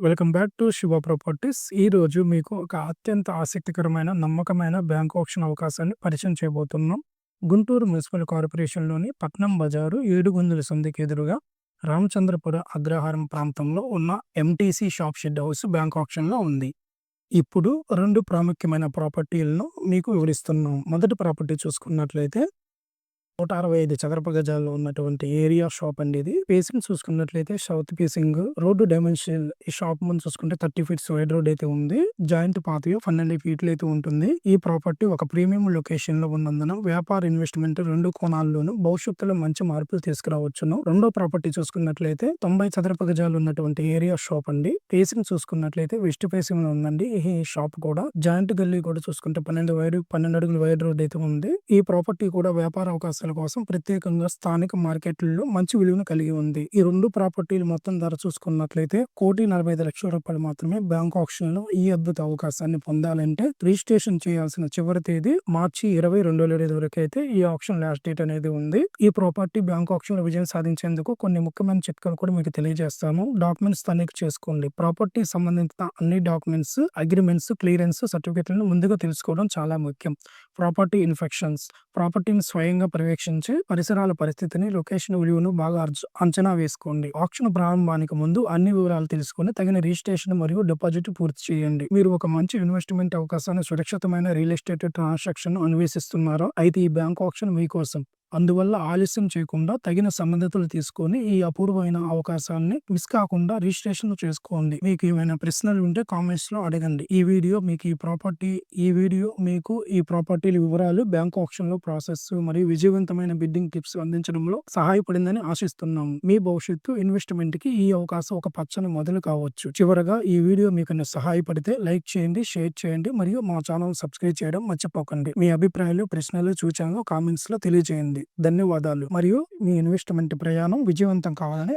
Welcome back to Shiva properties. ఈరోజు మీకు ఒక అత్యంత ఆసక్తికరమైన, నమ్మకమైన బ్యాంక్ ఆప్షన్ అవకాశాన్ని పరిచయం చేయబోతున్నాం. గుంటూరు మున్సిపల్ కార్పొరేషన్‌లోని పట్నం బజారు, ఏడుగుందుల సందుకి ఎదురుగా రామచంద్రపుర అగ్రహారం ప్రాంతంలో ఉన్న MTC shop shed house bank ఆప్షన్‌లో ఉంది. ఇప్పుడు 2 ప్రాముఖ్యమైన ప్రాపర్టీలను మీకు వివరిస్తున్నాం. మొదటి ప్రాపర్టీ చూసుకున్నట్లయితే 165 చదరపు గజాల్లో ఉన్నటువంటి ఏరియా షాప్ అండి ఇది. ఫేసింగ్ చూసుకున్నట్లయితే సౌత్ ఫేసింగ్ రోడ్డు డైమెన్షన్ ఈ షాప్ ముందు చూసుకుంటే 30 ఫీట్స్ వైడ్ రోడ్ అయితే ఉంది. జాయింట్ పాతయో 12 ఫీట్లు అయితే ఉంటుంది. ఈ ప్రాపర్టీ ఒక ప్రీమియం లొకేషన్ లో ఉన్నందున వ్యాపార ఇన్వెస్ట్మెంట్ 2 కోణాల్లోనూ భవిష్యత్తులో మంచి మార్పులు తీసుకురావచ్చును. రెండో ప్రాపర్టీ చూసుకున్నట్లయితే 90 చదరపు గజాలు ఉన్నటువంటి ఏరియా షాప్ అండి. ఫేసింగ్ చూసుకున్నట్లయితే వెస్ట్ ఫేసింగ్ లో ఉందండి ఈ షాప్ కూడా. జాయింట్ గల్లీ కూడా చూసుకుంటే 12 అడుగుల వైడ్ రోడ్ అయితే ఉంది. ఈ ప్రాపర్టీ కూడా వ్యాపార అవకాశాలు కోసం ప్రత్యేకంగా స్థానిక మార్కెట్లలో మంచి విలువను కలిగి ఉంది. ఈ 2 ప్రాపర్టీలు మొత్తం ధర చూసుకున్నట్లయితే ₹1,45,00,000 మాత్రమే. బ్యాంక్ ఆప్షన్ లో ఈ అద్భుత అవకాశాన్ని పొందాలంటే రిజిస్ట్రేషన్ చేయాల్సిన చివరి తేదీ మార్చి 20, 2025 వరకు అయితే ఈ ఆప్షన్ లాస్ట్ డేట్ అనేది ఉంది. ఈ ప్రాపర్టీ బ్యాంక్ ఆప్షన్ లో విజయం సాధించేందుకు కొన్ని ముఖ్యమైన చిట్కాలు కూడా మీకు తెలియజేస్తాను. డాక్యుమెంట్స్ తనిఖీ చేసుకోండి. ప్రాపర్టీ సంబంధిత అన్ని డాక్యుమెంట్స్, అగ్రిమెంట్స్, క్లియరెన్స్ సర్టిఫికెట్లను ముందుగా తెలుసుకోవడం చాలా ముఖ్యం. ప్రాపర్టీ ఇన్స్పెక్షన్స్ ప్రాపర్టీని స్వయంగా పర్యవేక్షించి పరిసరాల పరిస్థితిని, లొకేషన్ విలువను బాగా అంచనా వేసుకోండి. ఆప్షన్ ప్రారంభానికి ముందు అన్ని వివరాలు తెలుసుకొని తగిన రిజిస్ట్రేషన్ మరియు డిపాజిట్ పూర్తి చేయండి. మీరు ఒక మంచి ఇన్వెస్ట్మెంట్ అవకాశాన్ని, సురక్షితమైన రియల్ ఎస్టేట్ ట్రాన్సాక్షన్ అన్వేషిస్తున్నారో అయితే ఈ బ్యాంక్ ఆప్షన్ మీకోసం. అందువల్ల ఆలస్యం చేయకుండా తగిన సంబంధితులు తీసుకొని ఈ అపూర్వమైన అవకాశాన్ని మిస్ కాకుండా రిజిస్ట్రేషన్ చేసుకోండి. మీకు ఏమైనా ప్రశ్నలు ఉంటే కామెంట్స్ లో అడగండి. ఈ వీడియో మీకు ఈ ప్రాపర్టీల వివరాలు, బ్యాంక్ ఆప్షన్ లో ప్రాసెస్ మరియు విజయవంతమైన బిడ్డింగ్ టిప్స్ అందించడంలో సహాయపడిందని ఆశిస్తున్నాము. మీ భవిష్యత్తు ఇన్వెస్ట్మెంట్ కి ఈ అవకాశం ఒక పచ్చని మొదలు కావచ్చు. చివరగా ఈ వీడియో మీకు సహాయపడితే లైక్ చేయండి, షేర్ చేయండి మరియు మా ఛానల్ సబ్స్క్రైబ్ చేయడం మర్చిపోకండి. మీ అభిప్రాయాలు, ప్రశ్నలు, సూచనలు కామెంట్స్ లో తెలియజేయండి. ధన్యవాదాలు మరియు మీ ఇన్వెస్ట్మెంట్ ప్రయాణం విజయవంతం కావాలని